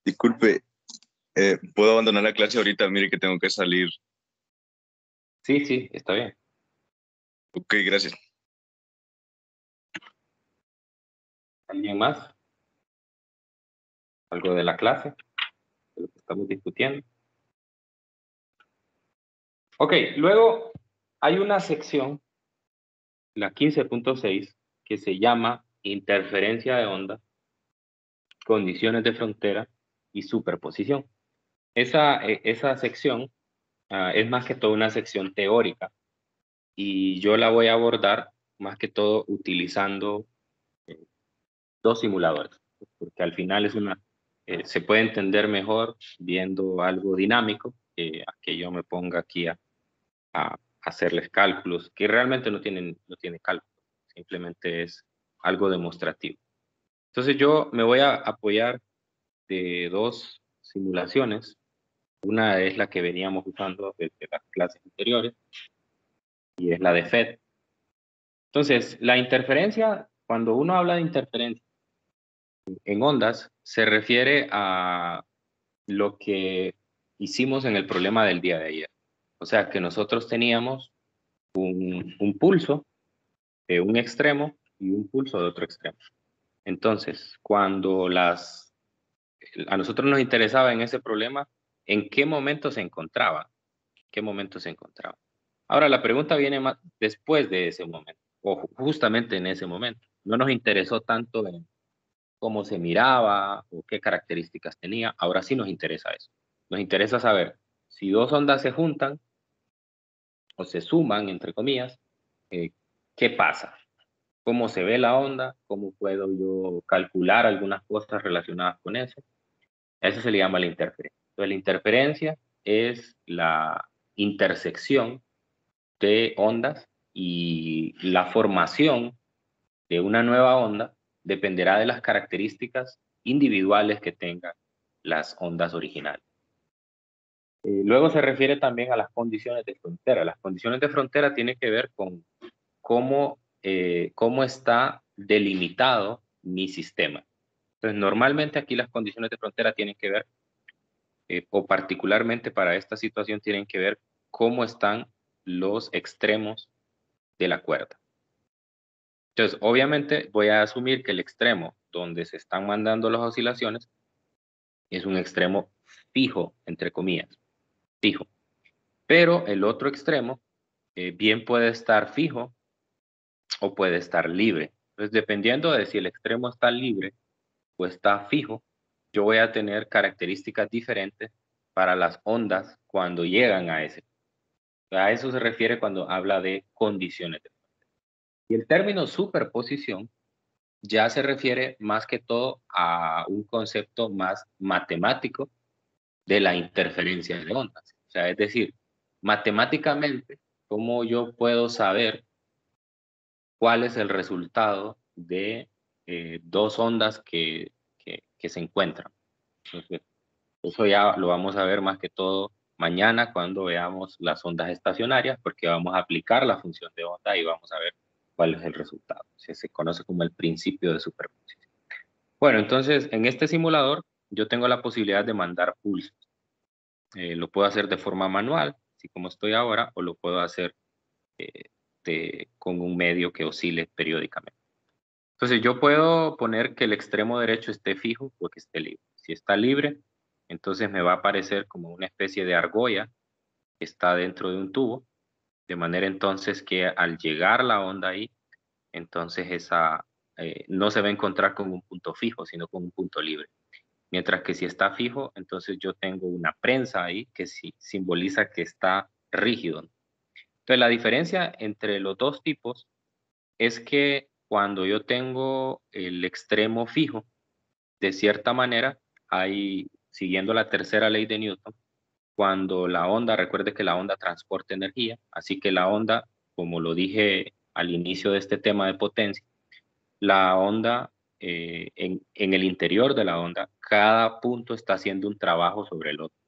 disculpe, ¿puedo abandonar la clase ahorita? Mire que tengo que salir. Sí, está bien. Ok, gracias. ¿Alguien más? ¿Algo de la clase? ¿De lo que estamos discutiendo? Ok, luego hay una sección, la 15.6, que se llama interferencia de onda, condiciones de frontera y superposición. Esa sección es más que todo una sección teórica y yo la voy a abordar más que todo utilizando dos simuladores, porque al final se puede entender mejor viendo algo dinámico a que yo me ponga aquí a hacerles cálculos, que realmente no tiene cálculo, simplemente es algo demostrativo. Entonces yo me voy a apoyar de dos simulaciones. Una es la que veníamos usando desde las clases anteriores y es la de FET. Entonces, la interferencia, cuando uno habla de interferencia en ondas, se refiere a lo que hicimos en el problema del día de ayer. O sea, que nosotros teníamos un pulso de un extremo y un pulso de otro extremo. Entonces, cuando a nosotros nos interesaba en ese problema, ¿en qué momento se encontraba? ¿Qué momento se encontraba? Ahora, la pregunta viene más después de ese momento, o justamente en ese momento. No nos interesó tanto en cómo se miraba o qué características tenía. Ahora sí nos interesa eso. Nos interesa saber si dos ondas se juntan o se suman, entre comillas, ¿qué pasa? ¿Cómo se ve la onda? ¿Cómo puedo yo calcular algunas cosas relacionadas con eso? Eso se le llama la interferencia. Entonces, la interferencia es la intersección de ondas y la formación de una nueva onda dependerá de las características individuales que tengan las ondas originales. Luego se refiere también a las condiciones de frontera. Las condiciones de frontera tienen que ver con cómo está delimitado mi sistema. Entonces, normalmente aquí las condiciones de frontera tienen que ver, o particularmente para esta situación, tienen que ver cómo están los extremos de la cuerda. Entonces, obviamente voy a asumir que el extremo donde se están mandando las oscilaciones es un extremo fijo, entre comillas, fijo. Pero el otro extremo bien puede estar fijo o puede estar libre. Entonces, dependiendo de si el extremo está libre o está fijo, yo voy a tener características diferentes para las ondas cuando llegan a ese. A eso se refiere cuando habla de condiciones de frontera. Y el término superposición ya se refiere más que todo a un concepto más matemático de la interferencia de ondas. O sea, es decir, matemáticamente, ¿cómo yo puedo saber cuál es el resultado de dos ondas que se encuentran? Entonces, eso ya lo vamos a ver más que todo mañana cuando veamos las ondas estacionarias, porque vamos a aplicar la función de onda y vamos a ver cuál es el resultado. Se conoce como el principio de superposición. Bueno, entonces en este simulador yo tengo la posibilidad de mandar pulsos. Lo puedo hacer de forma manual, así como estoy ahora, o lo puedo hacer con un medio que oscile periódicamente. Entonces yo puedo poner que el extremo derecho esté fijo o que esté libre. Si está libre, entonces me va a aparecer como una especie de argolla que está dentro de un tubo, de manera entonces que al llegar la onda ahí, entonces no se va a encontrar con un punto fijo, sino con un punto libre. Mientras que si está fijo, entonces yo tengo una prensa ahí que simboliza que está rígido. Entonces la diferencia entre los dos tipos es que cuando yo tengo el extremo fijo, de cierta manera, siguiendo la tercera ley de Newton, cuando la onda, recuerde que la onda transporta energía, así que la onda, como lo dije al inicio de este tema de potencia, la onda, en el interior de la onda, cada punto está haciendo un trabajo sobre el otro.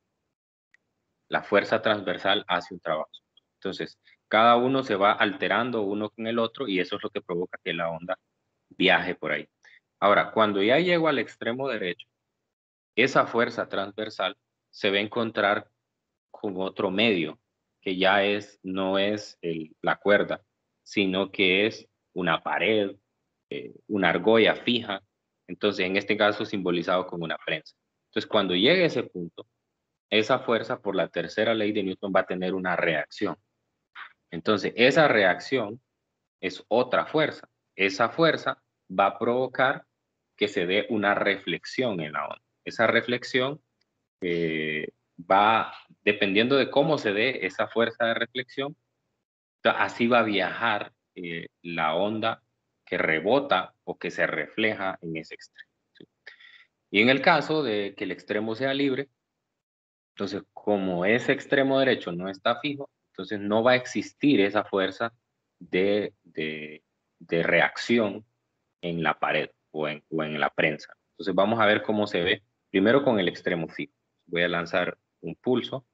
La fuerza transversal hace un trabajo. Entonces, cada uno se va alterando uno con el otro y eso es lo que provoca que la onda viaje por ahí. Ahora, cuando ya llego al extremo derecho, esa fuerza transversal se va a encontrar con otro medio, que ya no es la cuerda, sino que es una pared, una argolla fija, entonces en este caso simbolizado como una prensa. Entonces cuando llegue a ese punto, esa fuerza por la tercera ley de Newton va a tener una reacción. Entonces esa reacción es otra fuerza. Esa fuerza va a provocar que se dé una reflexión en la onda. esa reflexión va, dependiendo de cómo se dé esa fuerza de reflexión, así va a viajar la onda que rebota o que se refleja en ese extremo. ¿Sí? Y en el caso de que el extremo sea libre, entonces como ese extremo derecho no está fijo, entonces no va a existir esa fuerza de reacción en la pared o en la prensa. Entonces vamos a ver cómo se ve primero con el extremo fijo. Voy a lanzar un pulso.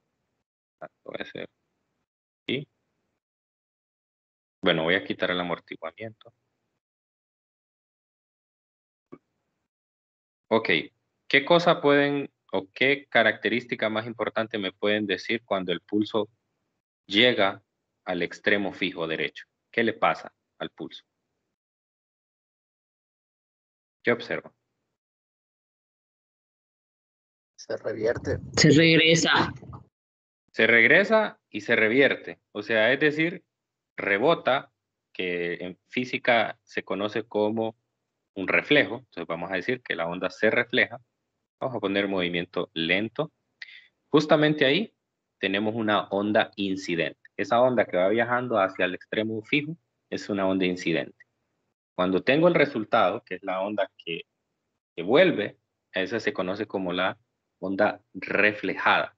Voy a hacer aquí. Bueno, voy a quitar el amortiguamiento. Ok, ¿qué cosa pueden o qué característica más importante me pueden decir cuando el pulso llega al extremo fijo derecho? ¿Qué le pasa al pulso? ¿Qué observan? Se revierte. Se regresa. Se regresa y se revierte. O sea, es decir, rebota, que en física se conoce como un reflejo. Entonces vamos a decir que la onda se refleja. Vamos a poner movimiento lento. Justamente ahí tenemos una onda incidente. Esa onda que va viajando hacia el extremo fijo es una onda incidente. Cuando tengo el resultado, que es la onda que vuelve, esa se conoce como la onda reflejada.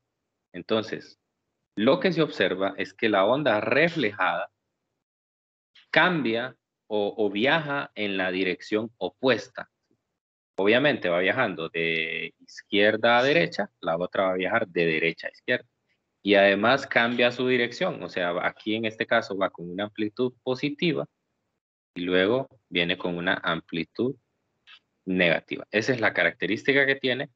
Entonces, lo que se observa es que la onda reflejada cambia o viaja en la dirección opuesta. Obviamente va viajando de izquierda a derecha, la otra va a viajar de derecha a izquierda. Y además cambia su dirección, o sea, aquí en este caso va con una amplitud positiva y luego viene con una amplitud negativa. Esa es la característica que tiene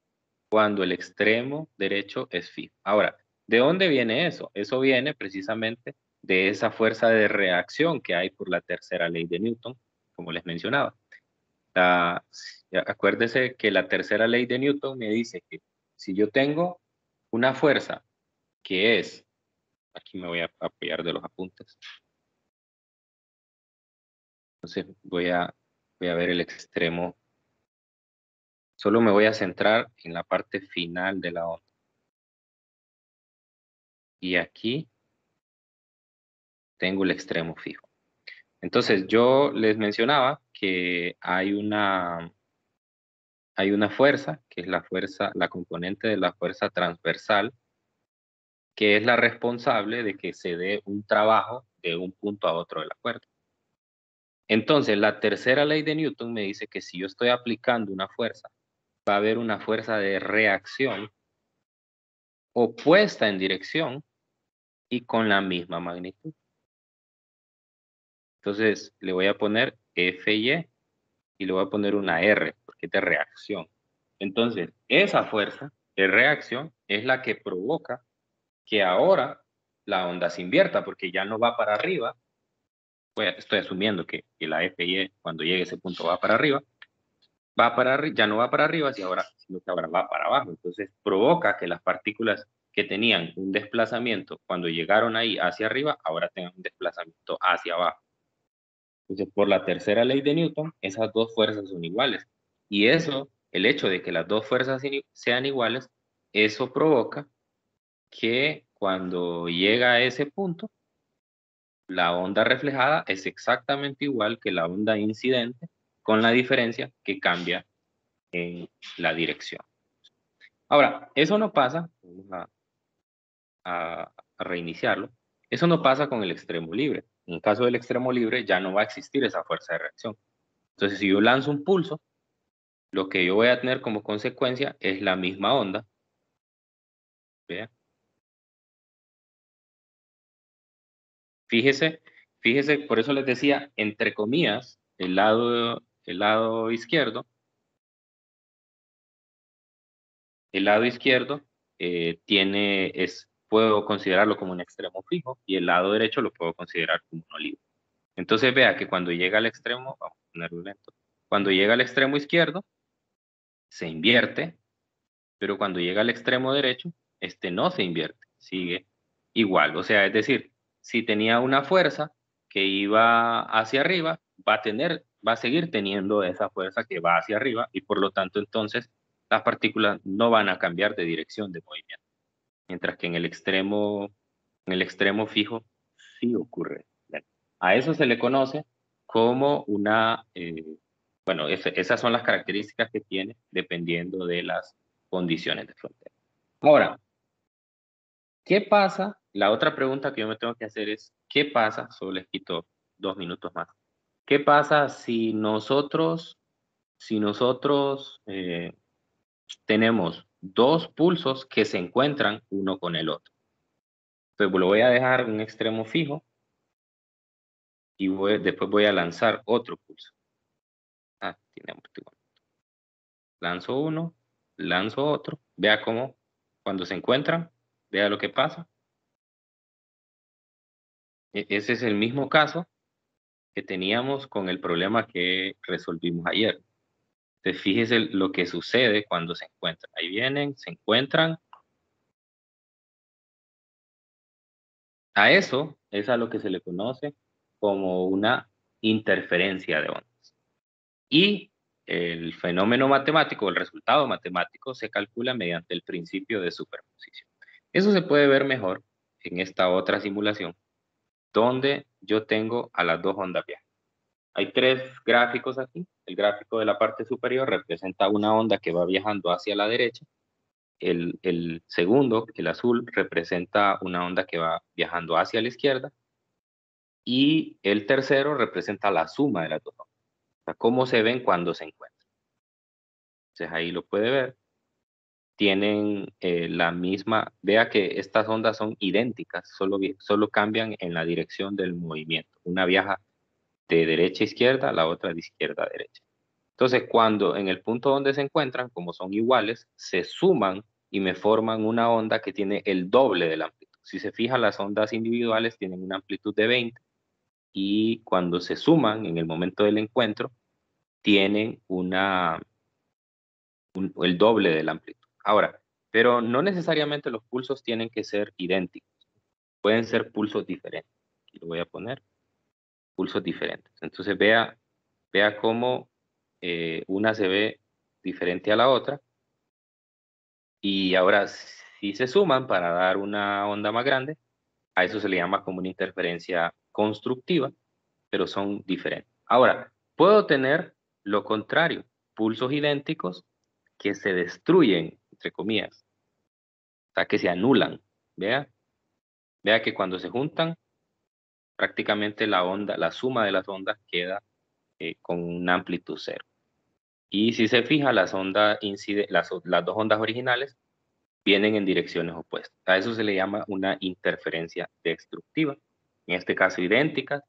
cuando el extremo derecho es fijo. Ahora, ¿de dónde viene eso? Eso viene precisamente de esa fuerza de reacción que hay por la tercera ley de Newton, como les mencionaba. Acuérdese que la tercera ley de Newton me dice que si yo tengo una fuerza que es, aquí me voy a apoyar de los apuntes, entonces voy a ver el extremo, solo me voy a centrar en la parte final de la onda. Y aquí tengo el extremo fijo. Entonces yo les mencionaba que hay una fuerza, que es la componente de la fuerza transversal, que es la responsable de que se dé un trabajo de un punto a otro de la cuerda. Entonces, la tercera ley de Newton me dice que si yo estoy aplicando una fuerza, va a haber una fuerza de reacción opuesta en dirección y con la misma magnitud. Entonces, le voy a poner Fy y le voy a poner una R, porque es de reacción. Entonces, esa fuerza de reacción es la que provoca que ahora la onda se invierta, porque ya no va para arriba. Estoy asumiendo que la Fy cuando llegue a ese punto va para arriba, ya no va para arriba, sino que ahora va para abajo. Entonces provoca que las partículas que tenían un desplazamiento cuando llegaron ahí hacia arriba, ahora tengan un desplazamiento hacia abajo. Entonces, por la tercera ley de Newton, esas dos fuerzas son iguales. Y eso, el hecho de que las dos fuerzas sean iguales, eso provoca que cuando llega a ese punto, la onda reflejada es exactamente igual que la onda incidente, con la diferencia que cambia en la dirección. Ahora, eso no pasa, vamos a reiniciarlo, eso no pasa con el extremo libre. En el caso del extremo libre ya no va a existir esa fuerza de reacción. Entonces, si yo lanzo un pulso, lo que yo voy a tener como consecuencia es la misma onda. ¿Vean? Fíjese, por eso les decía, entre comillas, el lado izquierdo puedo considerarlo como un extremo fijo y el lado derecho lo puedo considerar como uno libre. Entonces vea que cuando llega al extremo, vamos a ponerlo lento, cuando llega al extremo izquierdo, se invierte, pero cuando llega al extremo derecho, este no se invierte, sigue igual. O sea, es decir, si tenía una fuerza que iba hacia arriba, va a seguir teniendo esa fuerza que va hacia arriba y por lo tanto entonces las partículas no van a cambiar de dirección de movimiento. Mientras que en el extremo fijo sí ocurre. A eso se le conoce como una, bueno, esas son las características que tiene dependiendo de las condiciones de frontera. Ahora, ¿qué pasa? La otra pregunta que yo me tengo que hacer es, ¿qué pasa? Solo les quito 2 minutos más. ¿Qué pasa si nosotros tenemos dos pulsos que se encuentran uno con el otro? Entonces lo voy a dejar en un extremo fijo y después voy a lanzar otro pulso. Tiene amortiguamiento. Lanzo uno, lanzo otro. Vea cómo cuando se encuentran, vea lo que pasa. Ese es el mismo caso que teníamos con el problema que resolvimos ayer. Entonces, fíjese lo que sucede cuando se encuentran. Ahí vienen, se encuentran. A eso es a lo que se le conoce como una interferencia de ondas. Y el fenómeno matemático, el resultado matemático, se calcula mediante el principio de superposición. Eso se puede ver mejor en esta otra simulación, donde yo tengo a las dos ondas viajantes. Hay 3 gráficos aquí. El gráfico de la parte superior representa una onda que va viajando hacia la derecha. El segundo, el azul, representa una onda que va viajando hacia la izquierda. Y el tercero representa la suma de las dos ondas. O sea, cómo se ven cuando se encuentran. Entonces ahí lo puede ver. Tienen la misma, vea que estas ondas son idénticas, solo cambian en la dirección del movimiento. Una viaja de derecha a izquierda, la otra de izquierda a derecha. Entonces, cuando en el punto donde se encuentran, como son iguales, se suman y me forman una onda que tiene el doble de la amplitud. Si se fija, las ondas individuales tienen una amplitud de 20 y cuando se suman en el momento del encuentro, tienen el doble de la amplitud. Ahora, pero no necesariamente los pulsos tienen que ser idénticos. Pueden ser pulsos diferentes. Aquí lo voy a poner. Pulsos diferentes. Entonces vea cómo una se ve diferente a la otra. Y ahora, si se suman para dar una onda más grande, a eso se le llama como una interferencia constructiva, pero son diferentes. Ahora, puedo tener lo contrario, pulsos idénticos que se destruyen, entre comillas, o sea, que se anulan. Vea que cuando se juntan, prácticamente la suma de las ondas queda con una amplitud cero. Y si se fija, las dos ondas originales vienen en direcciones opuestas. A eso se le llama una interferencia destructiva. En este caso idénticas,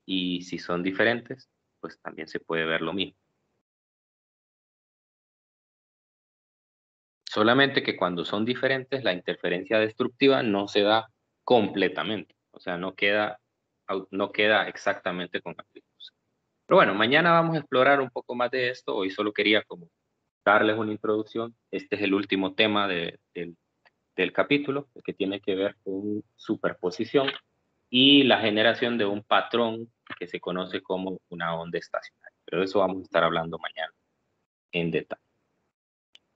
y si son diferentes, pues también se puede ver lo mismo. Solamente que cuando son diferentes, la interferencia destructiva no se da completamente. O sea, no queda exactamente con amplitud. Pero bueno, mañana vamos a explorar un poco más de esto. Hoy solo quería como darles una introducción. Este es el último tema del capítulo, que tiene que ver con superposición y la generación de un patrón que se conoce como una onda estacionaria. Pero de eso vamos a estar hablando mañana en detalle.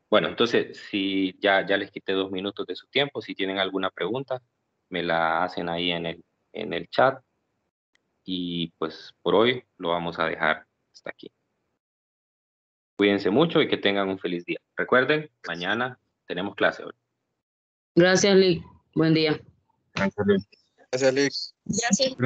Bueno, entonces, si ya les quité 2 minutos de su tiempo, si tienen alguna pregunta, me la hacen ahí en el chat. Y pues por hoy lo vamos a dejar hasta aquí. Cuídense mucho y que tengan un feliz día. Recuerden, mañana tenemos clase hoy. Gracias, Lick. Buen día. Gracias, Lick. Gracias. Gracias.